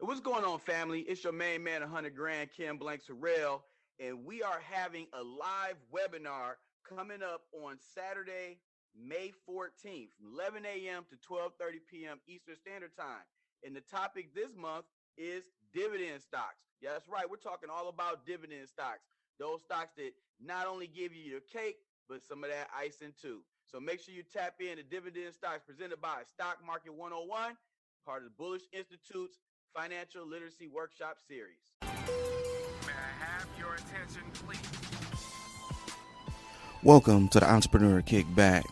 What's going on, family? It's your main man, 100 Grand, Kim Blanks Harrell, and we are having a live webinar coming up on Saturday, May 14th, from 11 a.m. to 12:30 p.m. Eastern Standard Time. And the topic this month is dividend stocks. Yeah, that's right. We're talking all about dividend stocks. Those stocks that not only give you your cake, but some of that icing too. So make sure you tap in to dividend stocks presented by Stock Market 101, part of the Bullish Institute's Financial Literacy Workshop Series. May I have your attention, please? Welcome to the Entrepreneur Kickback,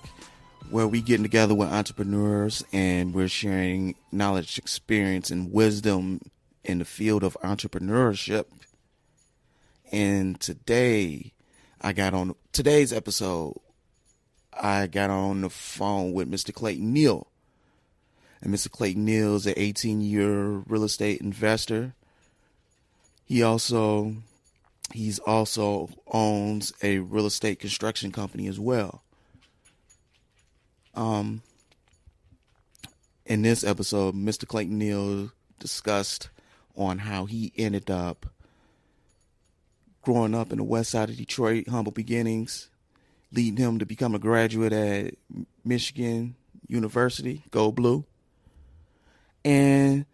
where we getting together with entrepreneurs and we're sharing knowledge, experience, and wisdom in the field of entrepreneurship. And today, today's episode, I got on the phone with Mr. Clayton Neal. And Mr. Clayton Neal is an 18-year real estate investor. He's also owns a real estate construction company as well. In this episode, Mr. Clayton Neal discussed on how he ended up growing up in the west side of Detroit, humble beginnings, leading him to become a graduate at Michigan University, Go Blue, and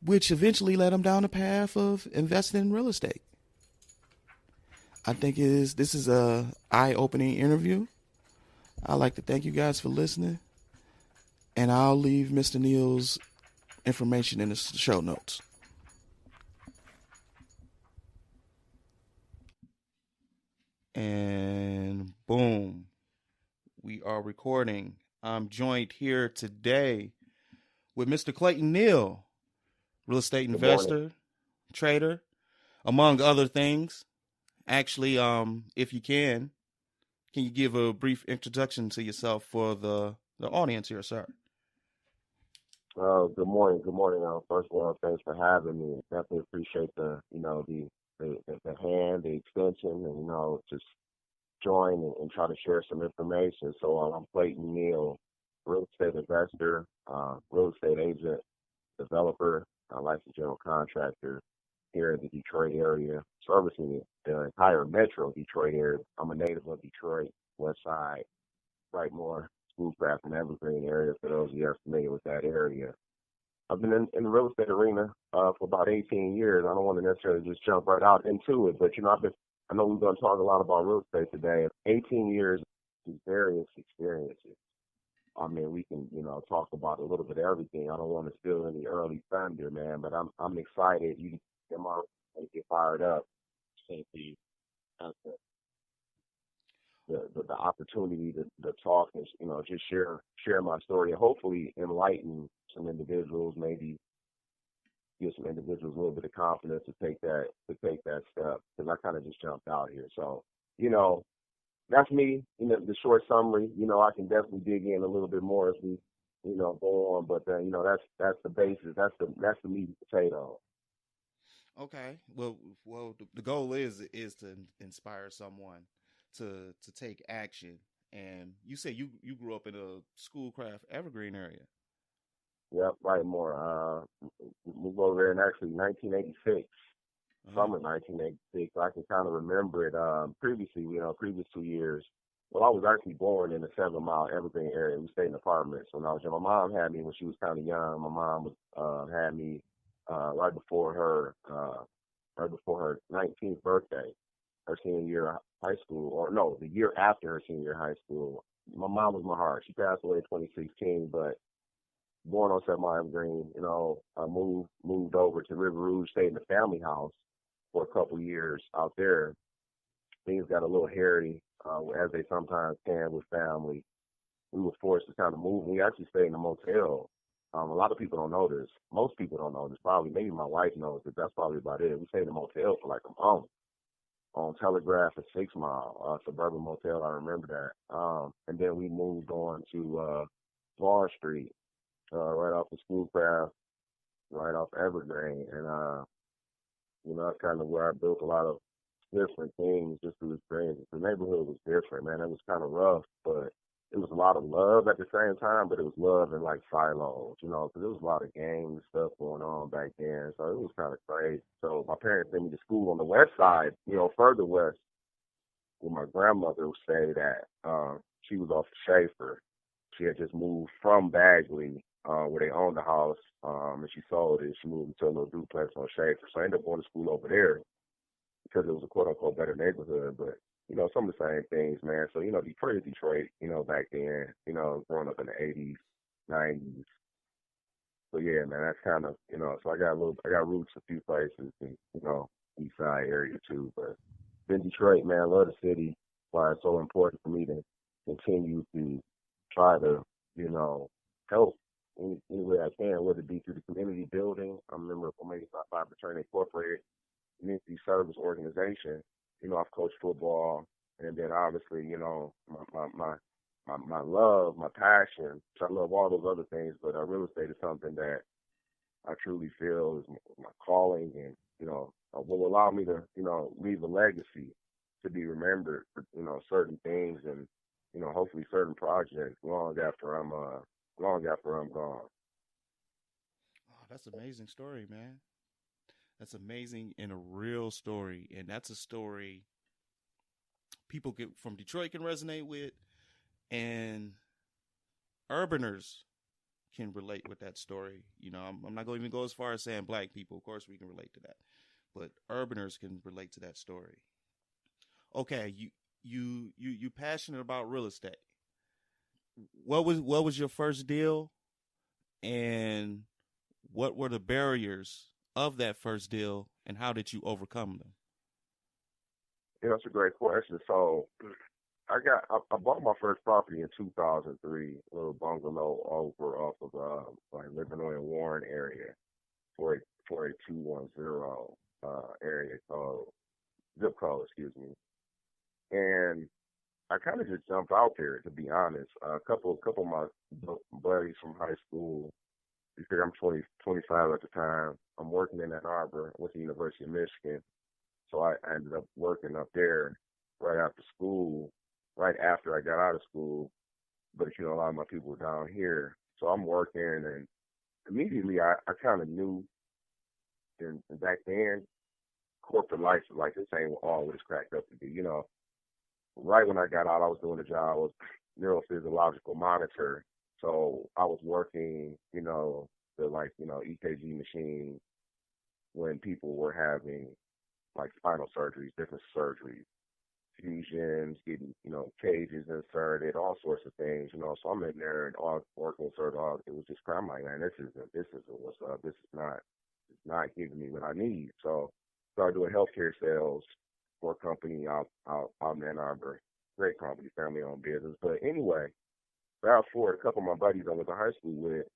which eventually led him down the path of investing in real estate. I think this is a eye-opening interview. I'd like to thank you guys for listening, and I'll leave Mr. Neal's information in the show notes. And boom, we are recording. I'm joined here today with Mr. Clayton Neal, real estate investor, trader, among other things. Actually, if you can you give a brief introduction to yourself for the audience here, sir? Good morning. Good morning. First of all, thanks for having me. Definitely appreciate the hand, the extension, and just join and try to share some information. So I'm Clayton Neal, real estate investor, real estate agent, developer, licensed general contractor here in the Detroit area, servicing the entire metro Detroit area. I'm a native of Detroit, West Side, Brightmoor, Schoolcraft, and Evergreen area, for those of you who are familiar with that area. I've been in the real estate arena for about 18 years. I don't want to necessarily just jump right out into it, but I know we're going to talk a lot about real estate today. 18 years of various experiences. I mean, we can, talk about a little bit of everything. I don't want to steal any early thunder, man, but I'm excited. You get fired up. Thank you. The opportunity to talk and just share my story and hopefully enlighten some individuals, maybe give some individuals a little bit of confidence to take that step, because I kind of just jumped out here. So that's me. The short summary. I can definitely dig in a little bit more as we go on, but that's the basis. That's the meat and potato. Okay. Well, the goal is to inspire someone to take action. And you say you grew up in a Schoolcraft Evergreen area. Yep, right. More. Moved over there in actually 1986, summer 1986. I can kind of remember it. Previously, previous 2 years. Well, I was actually born in the 7 Mile Evergreen area. We stayed in apartments when I was young. My mom had me when she was kind of young. My mom had me right before her 19th birthday, her senior year of high school, or no, the year after her senior year of high school. My mom was my heart. She passed away in 2016, but born on 7 Mile Evergreen, I moved over to River Rouge, stayed in the family house for a couple years out there. Things got a little hairy, as they sometimes can with family. We were forced to kind of move. We actually stayed in a motel. A lot of people don't know this. Most people don't know this. Probably, maybe my wife knows it. That's probably about it. We stayed in a motel for like a month on Telegraph at 6 Mile, suburban motel. I remember that. And then we moved on to Vaughn Street, right off of Schoolcraft, right off Evergreen. And, that's kind of where I built a lot of different things just through experiences. The neighborhood was different, man. It was kind of rough, but it was a lot of love at the same time, but it was love in like silos, you know, because there was a lot of gang stuff going on back then. So it was kind of crazy. So my parents sent me to school on the west side, you know, further west, where my grandmother stayed at. She was off of Schaefer. She had just moved from Bagley, where they owned the house, and she sold it. She moved into a little duplex on Schaefer. So I ended up going to school over there because it was a quote unquote better neighborhood. But you know, some of the same things, man. So you know, Detroit is Detroit. You know, back then, you know, growing up in the '80s, '90s. So yeah, man, that's kind of you know. So I got roots a few places, and you know, East Side area too. But in Detroit, man, I love the city. Why it's so important for me to continue to try to, you know, help any way I can, whether it be through the community building. I'm a member of Omega Psi Phi Fraternity Incorporated, community service organization. You know, I've coached football, and then obviously, you know, my love, my passion. So I love all those other things, but real estate is something that I truly feel is my calling, and you know, will allow me to, you know, leave a legacy to be remembered for, you know, certain things, and you know, hopefully certain projects long after I'm gone. Oh, that's an amazing story, man. That's amazing and a real story, and that's a story people from Detroit can resonate with, and urbaners can relate with that story. You know, I'm not going to even go as far as saying black people. Of course, we can relate to that, but urbaners can relate to that story. Okay, you passionate about real estate. What was your first deal, and what were the barriers of that first deal, and how did you overcome them? Yeah, that's a great question. So I bought my first property in 2003, a little bungalow over off of like Livernois and Warren area, 48210 area code, zip code, excuse me. And I kind of just jumped out there, to be honest. A couple of my buddies from high school, you figure I'm 25 at the time. I'm working in Ann Arbor. I went to the University of Michigan. So I ended up working up there right after school, right after I got out of school. But, you know, a lot of my people were down here. So I'm working, and immediately I kind of knew, and back then, corporate life was like, this ain't all what it's cracked up to be. You know, right when I got out, I was doing a job. I was neurophysiological monitor. So I was working, you know, the like, you know, EKG machine when people were having like spinal surgeries, different surgeries, fusions, getting, you know, cages inserted, all sorts of things, you know. So I'm in there and all working sort of all, it was just kind of like, man, this isn't what's up. This is not, it's not giving me what I need. So started doing healthcare sales for a company out in Ann Arbor. Great company, family owned business. But anyway, fast forward, a couple of my buddies I went to high school with,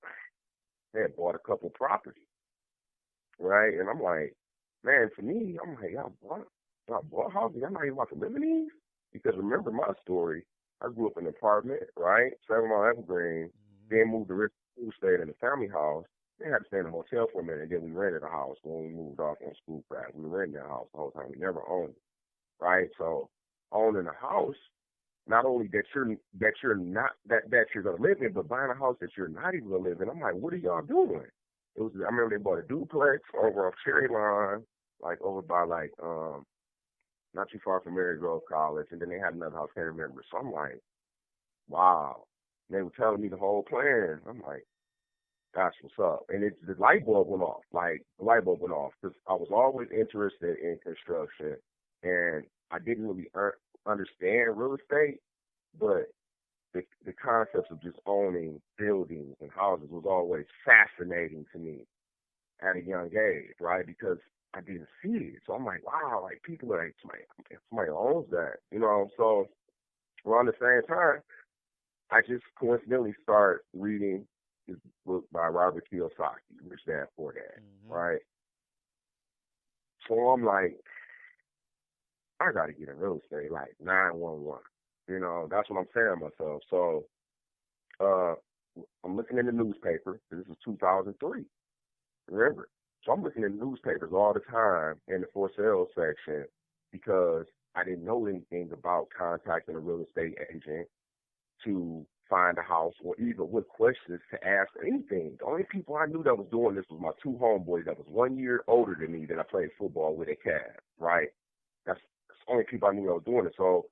they had bought a couple properties, right? And I'm like, man, for me, I'm like, y'all bought houses, y'all not even about to live in these? Because remember my story, I grew up in an apartment, right? 7 Mile Evergreen, then moved to Richmond School, stayed in a family house. They had to stay in a hotel for a minute, and then we rented a house when we moved off on school crash. We rented that house the whole time. We never owned it, right? So owning a house, not only that you're not that you're gonna live in, but buying a house that you're not even gonna live in. I'm like, what are y'all doing? It was, I remember they bought a duplex over off Cherry Line, like over by like not too far from Mary Grove College, and then they had another house, I can't remember. So I'm like, wow. And they were telling me the whole plan. I'm like, that's what's up. And the light bulb went off. Like the light bulb went off because I was always interested in construction, and I didn't really understand real estate, but the concepts of just owning buildings and houses was always fascinating to me at a young age, right? Because I didn't see it. So I'm like, wow, like people are like, somebody owns that, you know? So around the same time, I just coincidentally start reading this book by Robert Kiyosaki, Rich Dad Poor Dad, right? So I'm like, I got to get in real estate, like 911. You know, that's what I'm saying to myself. So I'm looking in the newspaper. This is 2003. Remember? So I'm looking in the newspapers all the time in the for sale section because I didn't know anything about contacting a real estate agent to find a house or even what questions to ask or anything. The only people I knew that was doing this was my two homeboys that was 1 year older than me that I played football with at Cavs, right? That's the only people I knew that was doing it. So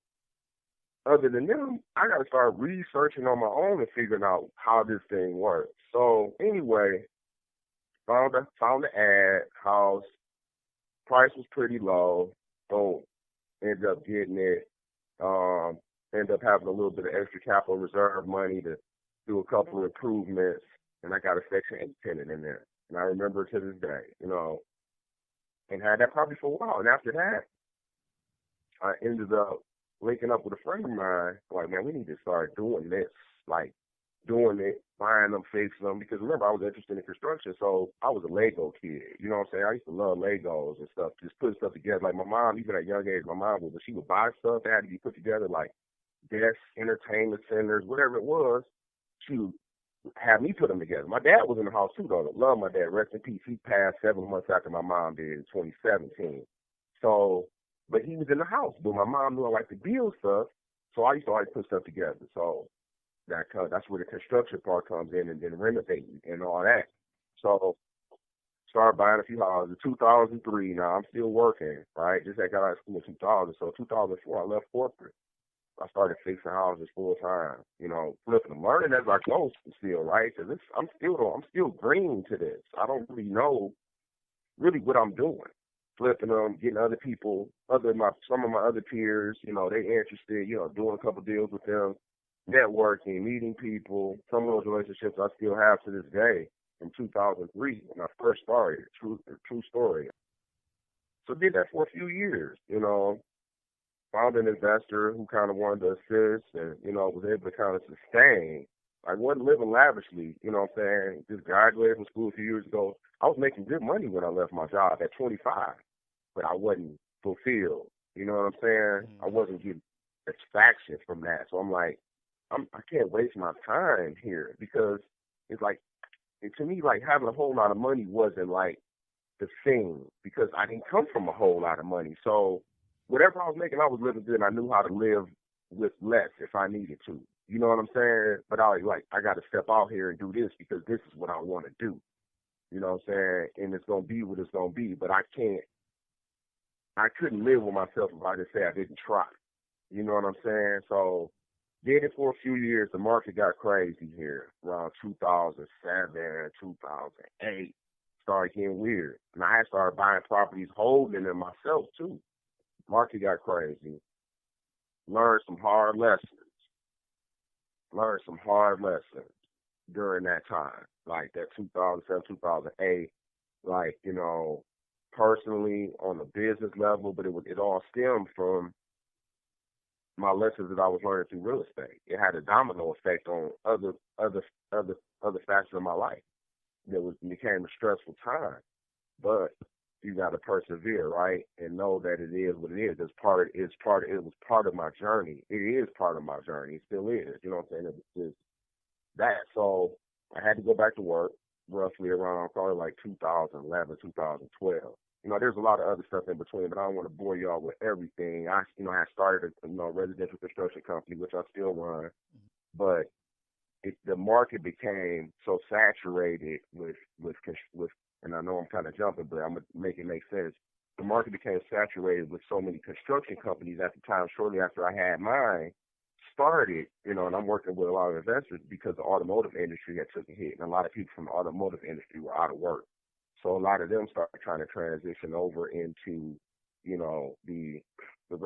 other than them, I got to start researching on my own and figuring out how this thing works. So anyway, found the ad, house, price was pretty low, so ended up getting it. Ended up having a little bit of extra capital reserve money to do a couple of improvements, and I got a Section 8 tenant in there. And I remember to this day, and had that probably for a while. And after that, I ended up linking up with a friend of mine, like, man, we need to start doing this, like doing it, buying them, fixing them. Because remember, I was interested in construction, so I was a Lego kid. You know what I'm saying? I used to love Legos and stuff, just putting stuff together. Like my mom, even at a young age, my mom would, when she would buy stuff that had to be put together, like desks, entertainment centers, whatever it was, she would have me put them together. My dad was in the house too, though. I love my dad. Rest in peace. He passed 7 months after my mom did in 2017. So, but he was in the house. But my mom knew I liked to build stuff, so I used to always put stuff together. So that's where the construction part comes in, and then renovating and all that. So started buying a few houses. 2003, now I'm still working, right? Just got out of school in 2000. So 2004, I left corporate. I started fixing houses full time, flipping them, learning as I go still, right? Because I'm still green to this. I don't really know what I'm doing. Flipping them, getting other people, some of my other peers, they interested, doing a couple deals with them, networking, meeting people. Some of those relationships I still have to this day from 2003 when I first started. True story. So did that for a few years, Found an investor who kind of wanted to assist and, was able to kind of sustain. I wasn't living lavishly, what I'm saying? Just graduated from school a few years ago. I was making good money when I left my job at 25, but I wasn't fulfilled. You know what I'm saying? I wasn't getting satisfaction from that. So I'm like, I can't waste my time here, because it's like, to me, like having a whole lot of money wasn't like the thing, because I didn't come from a whole lot of money. So whatever I was making, I was living good, and I knew how to live with less if I needed to. You know what I'm saying? But I was like, I got to step out here and do this because this is what I want to do. You know what I'm saying? And it's going to be what it's going to be. But I couldn't live with myself if I just say I didn't try. You know what I'm saying? So did it for a few years. The market got crazy here around 2007, 2008. Started getting weird. And I had started buying properties, holding them myself too. Market got crazy. Learned some hard lessons during that time, like that 2007, 2008, like, personally on the business level, but it all stemmed from my lessons that I was learning through real estate. It had a domino effect on other facets of my life. It became a stressful time, but you got to persevere, right, and know that it is what it is. It was part of my journey. It is part of my journey. It still is. You know what I'm saying? It was just that. So I had to go back to work roughly around probably like 2011, 2012. There's a lot of other stuff in between, but I don't want to bore y'all with everything. I had started a residential construction company, which I still run, but the market became so saturated with, and I know I'm kind of jumping, but I'm going to make it make sense. The market became saturated with so many construction companies at the time, shortly after I had mine started, and I'm working with a lot of investors because the automotive industry had took a hit, and a lot of people from the automotive industry were out of work. So a lot of them started trying to transition over into, the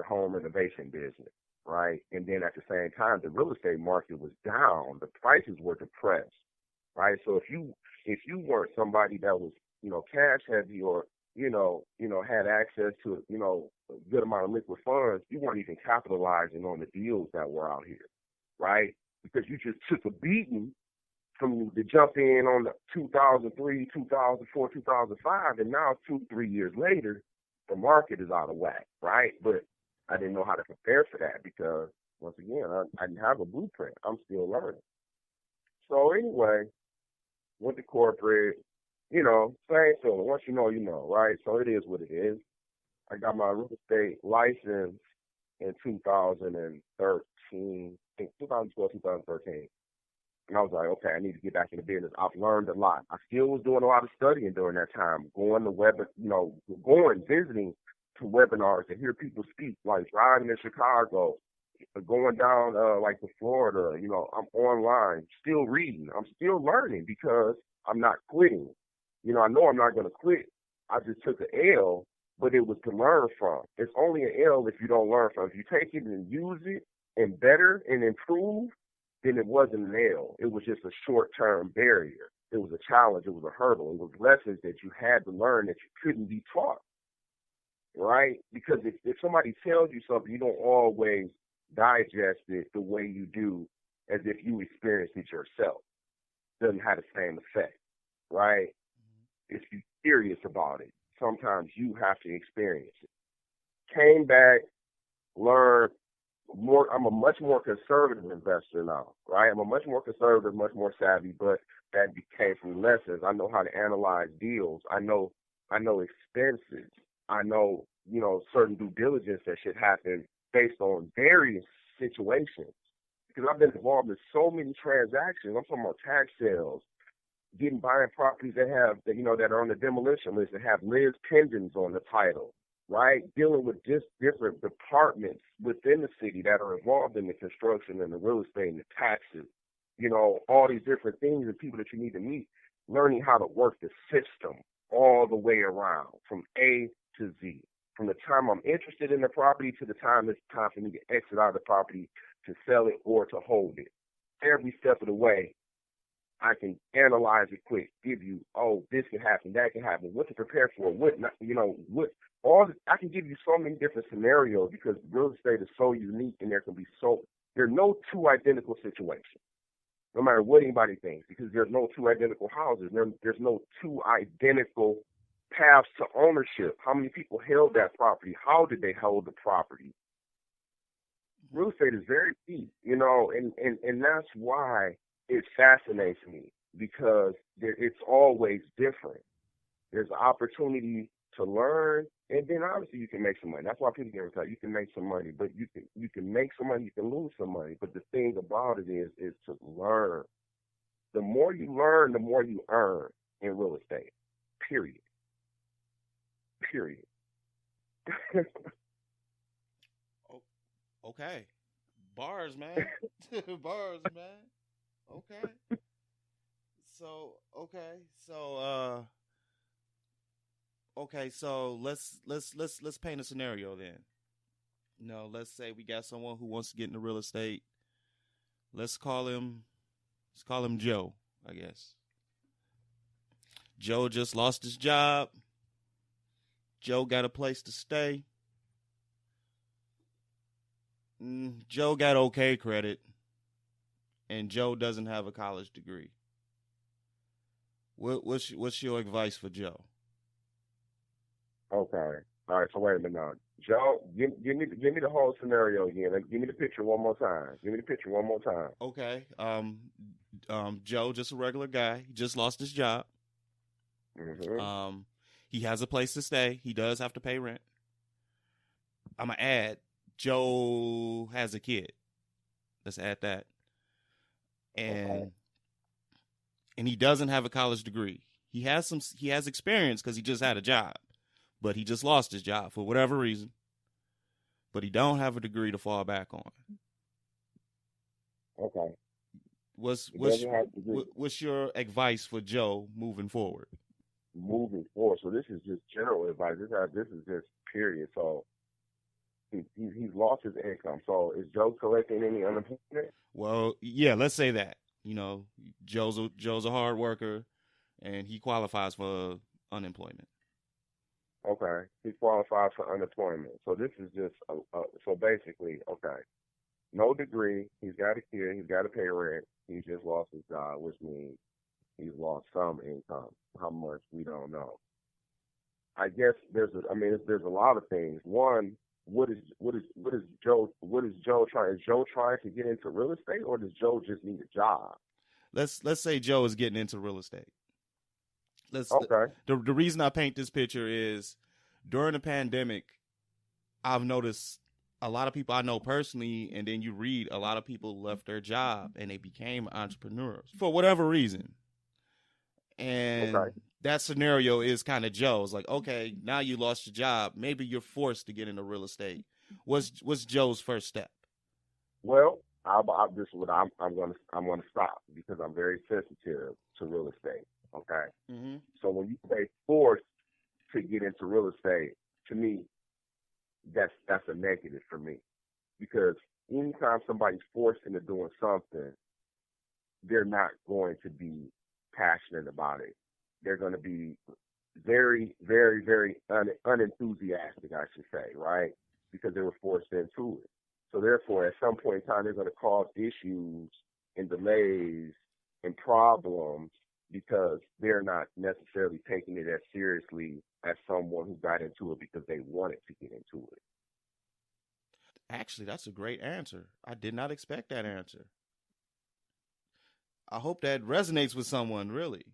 home renovation business, right? And then at the same time, the real estate market was down. The prices were depressed, right? So if you weren't somebody that was, cash heavy or, had access to, a good amount of liquid funds, you weren't even capitalizing on the deals that were out here, right? Because you just took a beating from to jump in on the 2003, 2004, 2005, and now 2-3 years later, the market is out of whack, right? But I didn't know how to prepare for that because, once again, I didn't have a blueprint. I'm still learning. So anyway, went to corporate, same feeling. Once you know, right? So it is what it is. I got my real estate license in 2013. think 2012, 2013. And I was like, okay, I need to get back into business. I've learned a lot. I still was doing a lot of studying during that time, visiting to webinars to hear people speak, like driving in Chicago, going down like to Florida. I'm online, still reading. I'm still learning because I'm not quitting. I know I'm not going to quit. I just took an L, but it was to learn from. It's only an L if you don't learn from. If you take it and use it and better and improve, then it wasn't an L. It was just a short-term barrier. It was a challenge. It was a hurdle. It was lessons that you had to learn that you couldn't be taught, right? Because if somebody tells you something, you don't always digest it the way you do as if you experienced it yourself. It doesn't have the same effect, right? If you're serious about it, sometimes you have to experience it. Came back, learned more. I'm a much more conservative investor now, right? I'm a much more conservative, much more savvy, but that came from lessons. I know how to analyze deals. I know expenses. I know, certain due diligence that should happen based on various situations. Because I've been involved in so many transactions. I'm talking about tax sales, buying properties that are on the demolition list, that have Liz pendants on the title, right? Dealing with just different departments within the city that are involved in the construction and the real estate and the taxes, all these different things and people that you need to meet, learning how to work the system all the way around from A to Z. From the time I'm interested in the property to the time it's time for me to exit out of the property to sell it or to hold it. Every step of the way, I can analyze it quick, give you, this can happen, that can happen, what to prepare for, what not, I can give you so many different scenarios because real estate is so unique and there are no two identical situations, no matter what anybody thinks, because there's no two identical houses, there's no two identical paths to ownership. How many people held that property? How did they hold the property? Real estate is very deep, and that's why it fascinates me, because it's always different. There's an opportunity to learn, and then obviously you can make some money. That's why people get retired. You can make some money, but you can make some money, you can lose some money. But the thing about it is to learn. The more you learn, the more you earn in real estate. Period. Okay. Bars, man. Bars, man. Okay. So let's paint a scenario then. Let's say we got someone who wants to get into real estate. Let's call him Joe, I guess. Joe just lost his job. Joe got a place to stay. Joe got okay credit, and Joe doesn't have a college degree. What's your advice for Joe? Okay. All right. So wait a minute now, Joe. Give me the whole scenario again. Give me the picture one more time. Okay. Joe, just a regular guy. He just lost his job. Mm-hmm. He has a place to stay. He does have to pay rent. I'm gonna add, Joe has a kid. Let's add that. And he doesn't have a college degree. He has experience because he just had a job, but he just lost his job for whatever reason. But he don't have a degree to fall back on. Okay. What's your advice for Joe moving forward? So this is just general advice. This is just period. So he's lost his income. So is Joe collecting any unemployment? Well, yeah, let's say that. Joe's a hard worker, and he qualifies for unemployment. Okay, he qualifies for unemployment. So this is just so basically, okay, no degree. He's got a kid. He's got to pay rent. He just lost his job, which means he's lost some income. How much, we don't know. I guess there's a lot of things. One, what is Joe trying? Is Joe trying to get into real estate, or does Joe just need a job? Let's say Joe is getting into real estate. Okay. The reason I paint this picture is during the pandemic, I've noticed a lot of people I know personally, and then you read a lot of people left their job and they became entrepreneurs for whatever reason. And Okay. that scenario is kind of Joe's. Like, okay, now you lost your job. Maybe you're forced to get into real estate. What's Joe's first step? Well, this is what I'm gonna stop because I'm very sensitive to real estate. Okay. Mm-hmm. So when you say forced to get into real estate, to me, that's a negative for me, because anytime somebody's forced into doing something, they're not going to be passionate about it. They're going to be very, very, very unenthusiastic, I should say, right? Because they were forced into it. So therefore, at some point in time, they're going to cause issues and delays and problems because they're not necessarily taking it as seriously as someone who got into it because they wanted to get into it. Actually, that's a great answer. I did not expect that answer. I hope that resonates with someone, really.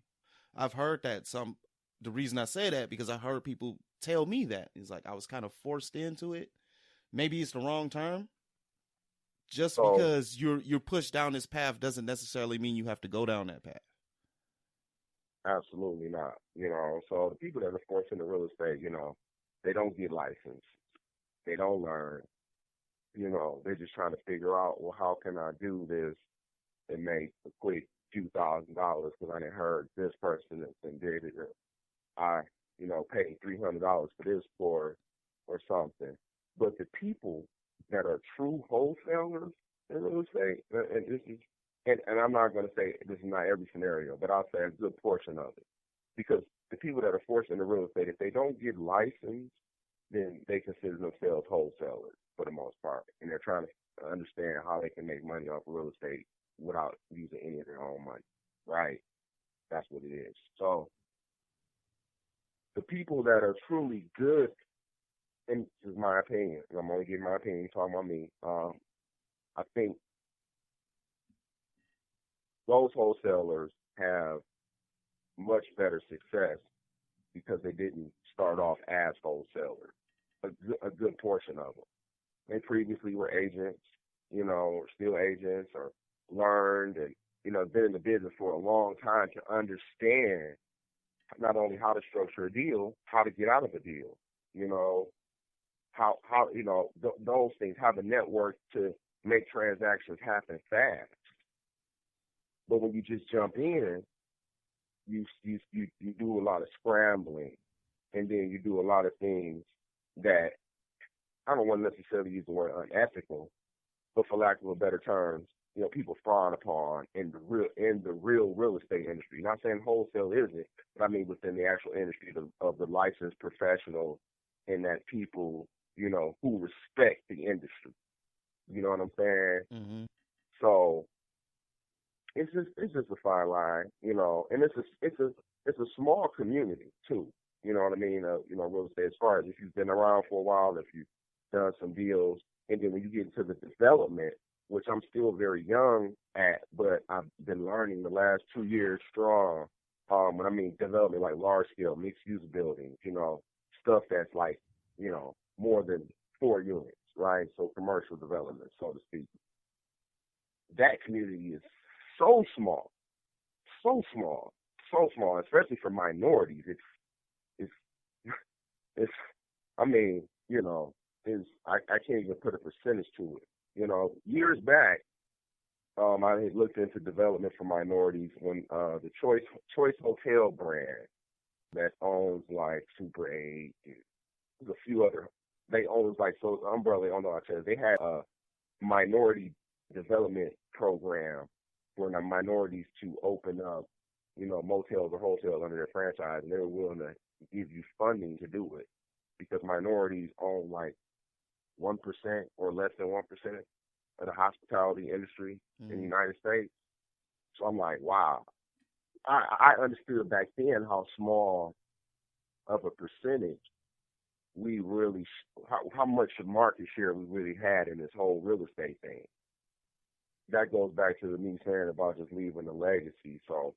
I've heard that the reason I say that, because I heard people tell me that. It's like I was kind of forced into it. Maybe it's the wrong term. Just So, because you're pushed down this path doesn't necessarily mean you have to go down that path. absolutely not. So the people that are forced into real estate, they don't get licensed. They don't learn. They're just trying to figure out, well, how can I do this and make a quick few $1,000s because I didn't heard this person and did it. I, paid $300 for this or something. But the people that are true wholesalers in real estate, and this is, and I'm not going to say this is not every scenario, but I'll say a good portion of it. Because the people that are forced into real estate, if they don't get licensed, then they consider themselves wholesalers for the most part. And they're trying to understand how they can make money off of real estate without using any of their own money, right? That's what it is. So the people that are truly good, and this is my opinion, and I'm only giving my opinion, talking about me, I think those wholesalers have much better success because they didn't start off as wholesalers, a good portion of them. They previously were agents, or still agents, or learned and, been in the business for a long time to understand not only how to structure a deal, how to get out of a deal, how those things, how the network to make transactions happen fast. But when you just jump in, you do a lot of scrambling, and then you do a lot of things that I don't want to necessarily use the word unethical, but for lack of a better terms, people frown upon in the real real estate industry. Not saying wholesale isn't, but I mean within the actual industry of the licensed professionals, and that people, who respect the industry. You know what I'm saying? Mm-hmm. So it's just a fine line, and it's a small community too. You know what I mean? Real estate, as far as if you've been around for a while, if you've done some deals, and then when you get into the development, which I'm still very young at, but I've been learning the last 2 years strong. When I mean development, like large scale mixed use buildings, stuff that's like, more than 4 units, right? So commercial development, so to speak. That community is so small, so small, so small, especially for minorities. It's I mean, I can't even put a percentage to it. Years back, I had looked into development for minorities when the Choice Hotel brand that owns like Super 8, there's a few other, they own like, so it's umbrella, I don't know how to tell you, they had a minority development program for the minorities to open up, motels or hotels under their franchise, and they were willing to give you funding to do it because minorities own like 1% or less than 1% of the hospitality industry in the United States. So I'm like, wow. I understood back then how small of a percentage we really, how much market share we really had in this whole real estate thing. That goes back to me saying about just leaving a legacy. So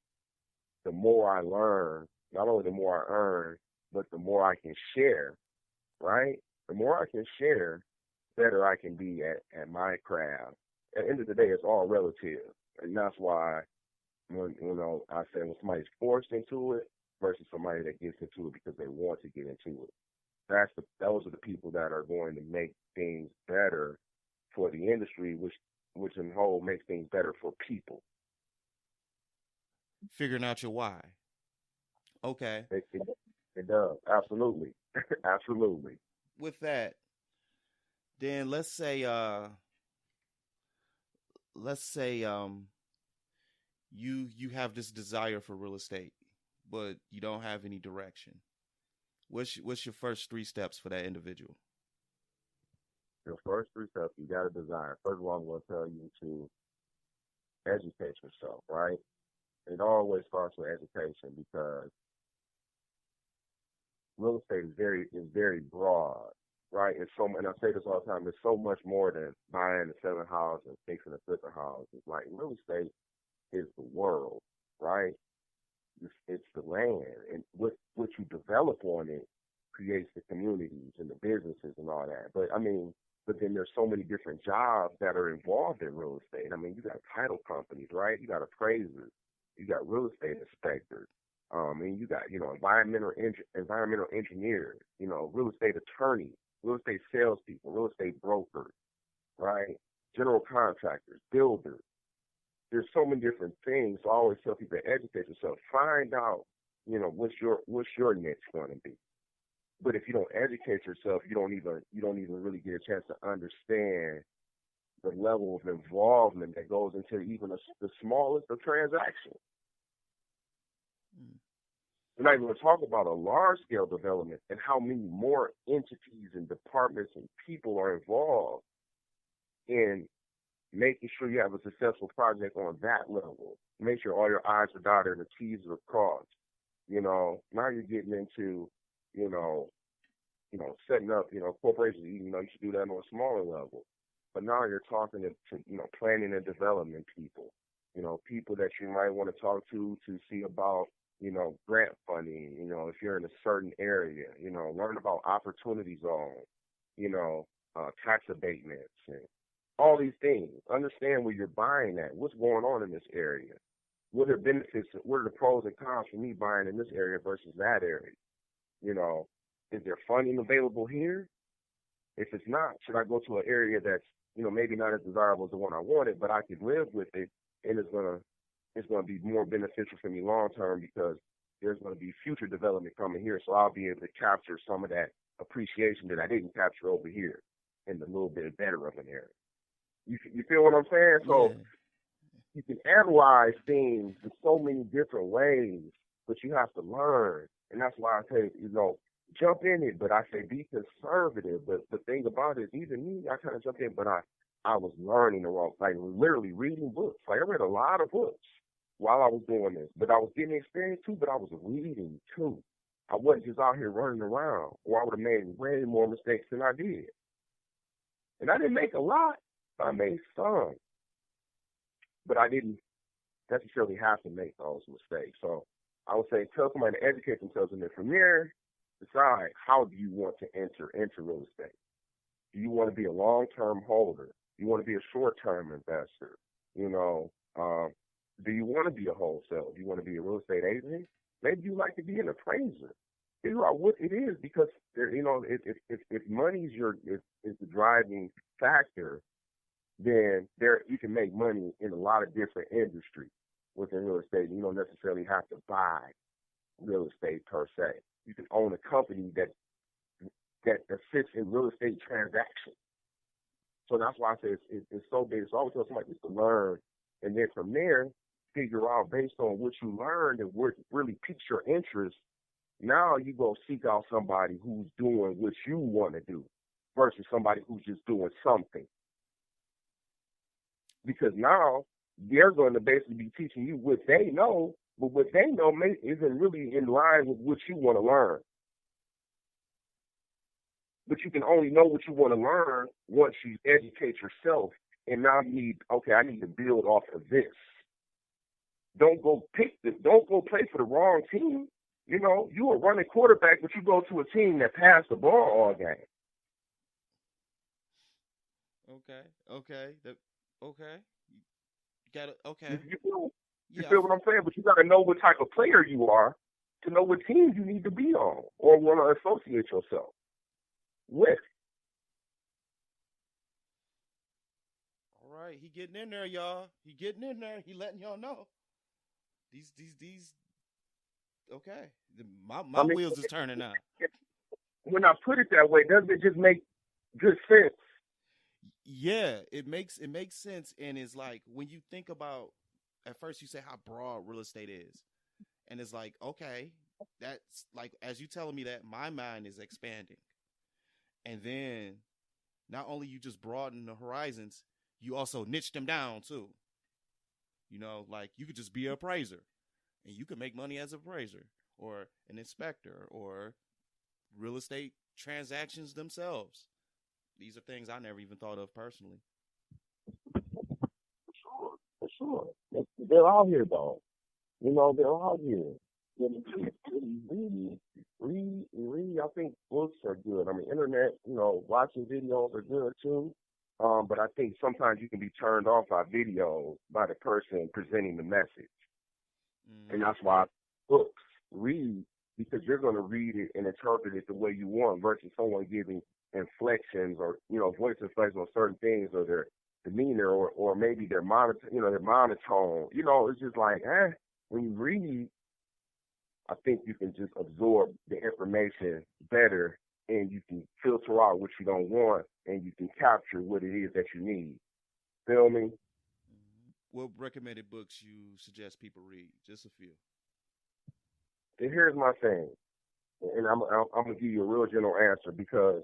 the more I learn, not only the more I earn, but the more I can share, right? The more I can share, better I can be at my craft. At the end of the day, it's all relative. And that's why when I say when somebody's forced into it versus somebody that gets into it because they want to get into it. Those are the people that are going to make things better for the industry, which in whole makes things better for people. Figuring out your why. Okay. It does. Absolutely. Absolutely. With that, then let's say you have this desire for real estate, but you don't have any direction. What's your first 3 steps for that individual? Your first 3 steps, you got a desire. First of all, I'm going to tell you to educate yourself, right? It always starts with education because real estate is very broad, right? And I say this all the time, there's so much more than buying and selling houses and fixing and flipping houses. Like real estate is the world, right? It's the land, and what you develop on it creates the communities and the businesses and all that. But then there's so many different jobs that are involved in real estate. I mean, you got title companies, right? You got appraisers, you got real estate inspectors, and you got environmental engineers, real estate attorneys, real estate salespeople, real estate brokers, right? General contractors, builders. There's so many different things. So I always tell people to educate yourself. Find out, what's your niche going to be. But if you don't educate yourself, you don't even really get a chance to understand the level of involvement that goes into even the smallest of transactions. We're not even going to talk about a large-scale development and how many more entities and departments and people are involved in making sure you have a successful project on that level. Make sure all your I's are dotted and the T's are crossed. Now you're getting into, setting up, corporations, even though you should do that on a smaller level. But now you're talking to planning and development people, people that you might want to talk to see about, grant funding, if you're in a certain area, learn about opportunity zones, tax abatements and all these things. Understand where you're buying at, what's going on in this area. What are benefits, what are the pros and cons for me buying in this area versus that area? Is there funding available here? If it's not, should I go to an area that's, maybe not as desirable as the one I wanted, but I can live with it, and it's gonna be more beneficial for me long term because there's gonna be future development coming here, so I'll be able to capture some of that appreciation that I didn't capture over here in the little bit better of an area. You feel what I'm saying? So Yeah. You can analyze things in so many different ways, but you have to learn. And that's why I say, jump in it, but I say be conservative. But the thing about it, even me, I kind of jumped in, but I was learning the wrong, like literally reading books. Like I read a lot of books while I was doing this, but I was getting experience too, but I was reading too. I wasn't just out here running around, or I would have made way more mistakes than I did. And I didn't make a lot, but I made some. But I didn't necessarily have to make those mistakes. So I would say tell somebody to educate themselves, and then from there, decide how do you want to enter into real estate. Do you want to be a long-term holder? Do you want to be a short-term investor? Do you want to be a wholesaler? Do you want to be a real estate agent? Maybe you like to be an appraiser. Figure out what it is, because if money is the driving factor, then you can make money in a lot of different industries within real estate. You don't necessarily have to buy real estate per se. You can own a company that sits in real estate transactions. So that's why I say it's so big. So I always tell somebody just to learn, and then from there, figure out based on what you learned and what really piques your interest. Now you go seek out somebody who's doing what you want to do versus somebody who's just doing something. Because now they're going to basically be teaching you what they know, but what they know isn't really in line with what you want to learn. But you can only know what you want to learn once you educate yourself. And now I need to build off of this. Don't go play for the wrong team. You a running quarterback, but you go to a team that passed the ball all game. Okay. Okay. Okay. You got it. You, Okay. you feel you Yeah. feel what I'm saying? But you got to know what type of player you are to know what team you need to be on or want to associate yourself with. All right. He getting in there, y'all. He getting in there. He letting y'all know. These. Okay. My I mean, wheels is turning now. when I put it that way, doesn't it just make good sense? Yeah, it makes sense, and it's like when you think about at first you say how broad real estate is, and it's like okay, that's like as you telling me that my mind is expanding, and then not only you just broaden the horizons, you also niche them down too. Like you could just be an appraiser, and you could make money as an appraiser or an inspector or real estate transactions themselves. These are things I never even thought of personally. For sure. They're out here, though. They're out here. Read. I think books are good. I mean, internet, watching videos are good too. But I think sometimes you can be turned off by videos by the person presenting the message. And that's why books, read, because you're going to read it and interpret it the way you want versus someone giving inflections or, voice inflections on certain things or their demeanor or maybe their their monotone. It's just like, when you read, I think you can just absorb the information better and you can filter out what you don't want and you can capture what it is that you need. Feel me? What recommended books you suggest people read? Just a few. And here's my thing, and I'm gonna give you a real general answer because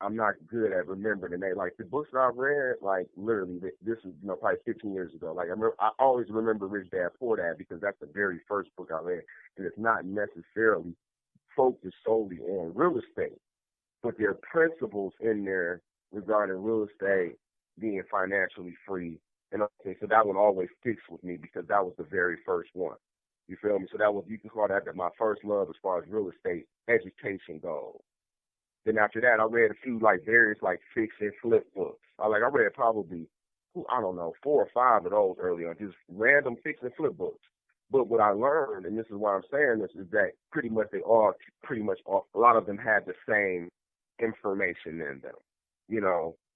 I'm not good at remembering the name. Like the books that I've read, like literally, this is probably 15 years ago. Like I always remember Rich Dad Poor Dad because that's the very first book I read, and it's not necessarily focused solely on real estate, but there are principles in there regarding real estate being financially free. And okay, so that one always sticks with me because that was the very first one. You feel me? So you can call that my first love as far as real estate education goes. Then after that, I read a few various fix and flip books. I read probably, I don't know, 4 or 5 of those early on, just random fix and flip books. But what I learned, and this is why I'm saying this, is that a lot of them had the same information in them.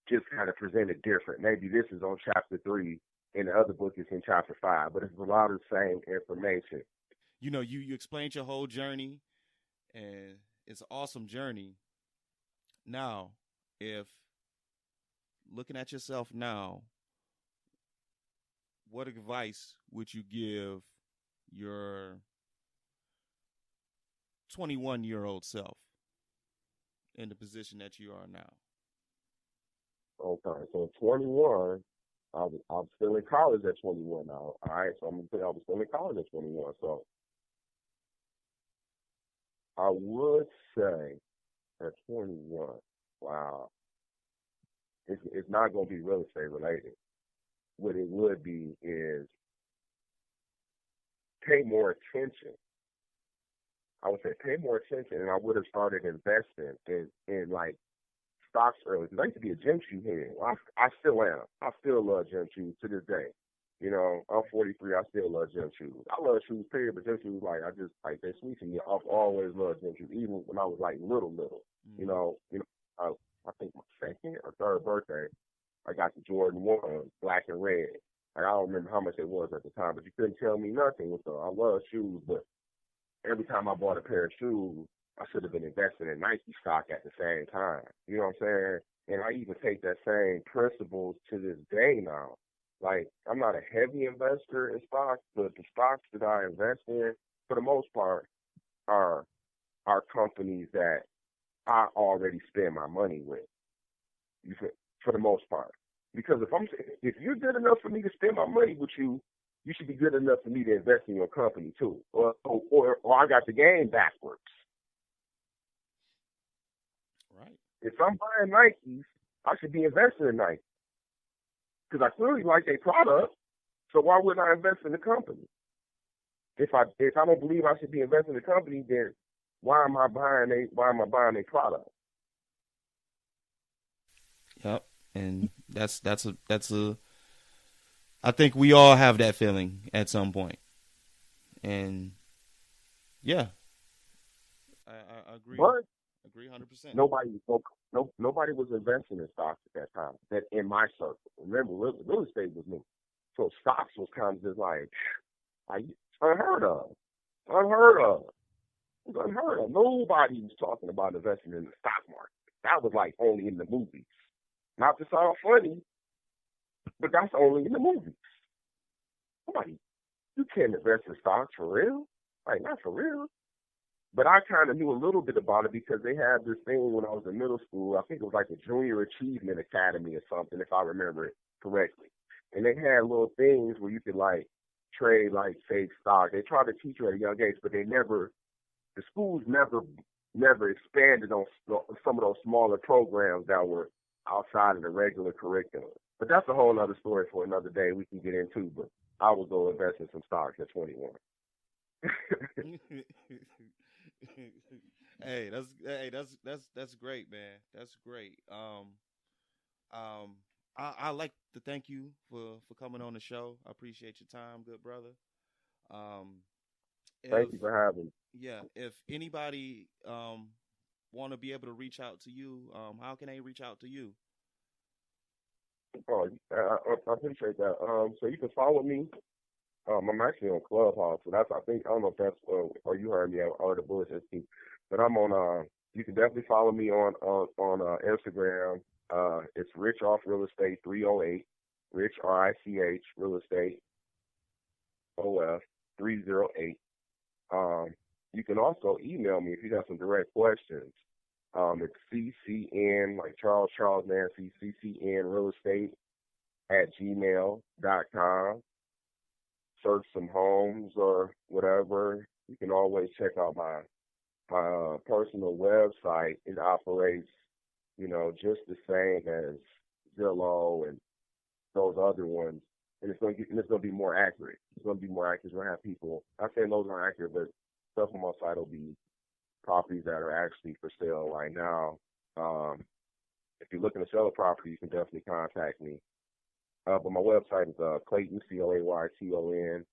Just kind of presented different. Maybe this is on chapter 3 and the other book is in chapter 5, but it's a lot of the same information. You explained your whole journey, and it's an awesome journey. Now, if looking at yourself now, what advice would you give your 21-year-old self in the position that you are now? Okay, so 21, I'm still in college at 21 now. All right, so I'm gonna say I was still in college at 21. So I would say at 21, wow, it's not gonna be real estate related. What it would be is pay more attention. I would say pay more attention, and I would have started investing in stocks early because I used to be a gym shoe head. Well, I still am. I still love gym shoes to this day. I'm 43. I still love gym shoes. I love shoes, period. But gym shoes, they sweet to me. I've always loved gym shoes, even when I was little. I think my second or third birthday, I got the Jordan 1, black and red. I don't remember how much it was at the time, but you couldn't tell me nothing. So I love shoes, but every time I bought a pair of shoes, I should have been investing in Nike stock at the same time. You know what I'm saying? And I even take that same principles to this day now. I'm not a heavy investor in stocks, but the stocks that I invest in, for the most part, are companies that I already spend my money with. For the most part, because if you're good enough for me to spend my money with you, you should be good enough for me to invest in your company too. Or I got the game backwards. Right. If I'm buying Nikes, I should be investing in Nike because I clearly like their product. So why wouldn't I invest in the company? If I don't believe I should be investing in the company, then why am I buying their product? Yep. And that's a I think we all have that feeling at some point. And yeah, I agree. But Agree 100%. nobody was investing in stocks at that time. That in my circle. Remember, real estate was new, so stocks was kind of just like unheard of, unheard of. It was unheard of. Nobody was talking about investing in the stock market. That was like only in the movies. Not to sound funny, but that's only in the movies. Nobody, you can't invest in stocks for real. Like, not for real. But I kind of knew a little bit about it because they had this thing when I was in middle school. I think it was like the Junior Achievement Academy or something, if I remember it correctly. And they had little things where you could like trade like fake stock. They tried to teach you at a young age, but the schools never expanded on some of those smaller programs that were outside of the regular curriculum. But that's a whole other story for another day we can get into. But I would go invest in some stocks at 21. That's great, man. That's great. I like to thank you for coming on the show. I appreciate your time, good brother. Thank you for having me. Yeah, if anybody want to be able to reach out to you, how can they reach out to you? Oh, I appreciate that. So you can follow me. I'm actually on Clubhouse, so I don't know if that's or you heard me or the Bullshit Team, but I'm on. You can definitely follow me on Instagram. It's Rich Off Real Estate 308, Rich RICH Real Estate OF 308. You can also email me if you got some direct questions. It's ccn, like Charles Nancy, ccnrealestate@gmail.com. Search some homes or whatever. You can always check out my personal website. It operates, just the same as Zillow and those other ones. And it's going to be more accurate. It's going to be more accurate. We're going to have people, I'm saying those aren't accurate, but stuff on my site will be properties that are actually for sale right now. If you're looking to sell a property, you can definitely contact me. But my website is Clayton, Clayton,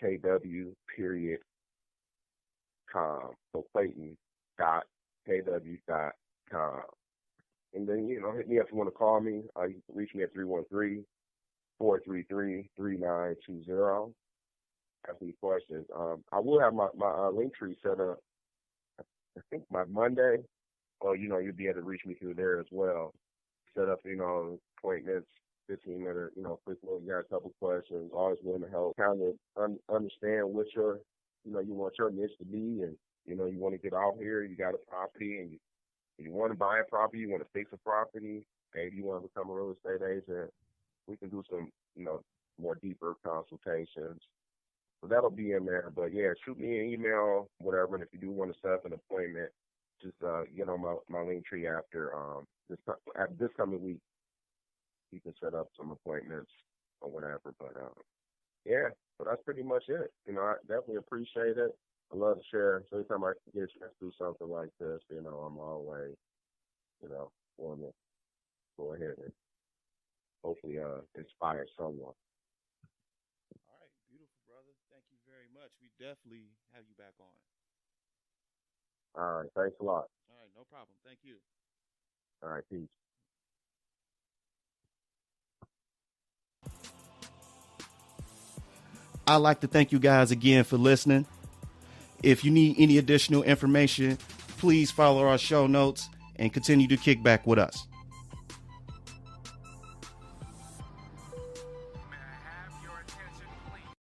KW.com. So Clayton.kw.com. And then, hit me up if you want to call me. You can reach me at 313-433-3920. Ask me questions. I will have my link tree set up, I think, by Monday. Or, you'll be able to reach me through there as well. Set up, appointments, 15-minute, quick little, you got a couple questions, always willing to help, kind of understand what you want your niche to be, and, you want to get out here, you got a property, and you want to buy a property, you want to fix a property, maybe you want to become a real estate agent, we can do some, more deeper consultations. So that'll be in there. But, yeah, shoot me an email, whatever, and if you do want to set up an appointment, just get on my link tree after this coming week. You can set up some appointments or whatever. But yeah, so that's pretty much it. I definitely appreciate it. I love to share. So anytime I get a chance to do something like this, I'm always, want to go ahead and hopefully inspire someone. All right, beautiful, brother. Thank you very much. We definitely have you back on. All right, thanks a lot. All right, no problem. Thank you. All right, peace. I'd like to thank you guys again for listening. If you need any additional information, please follow our show notes and continue to kick back with us.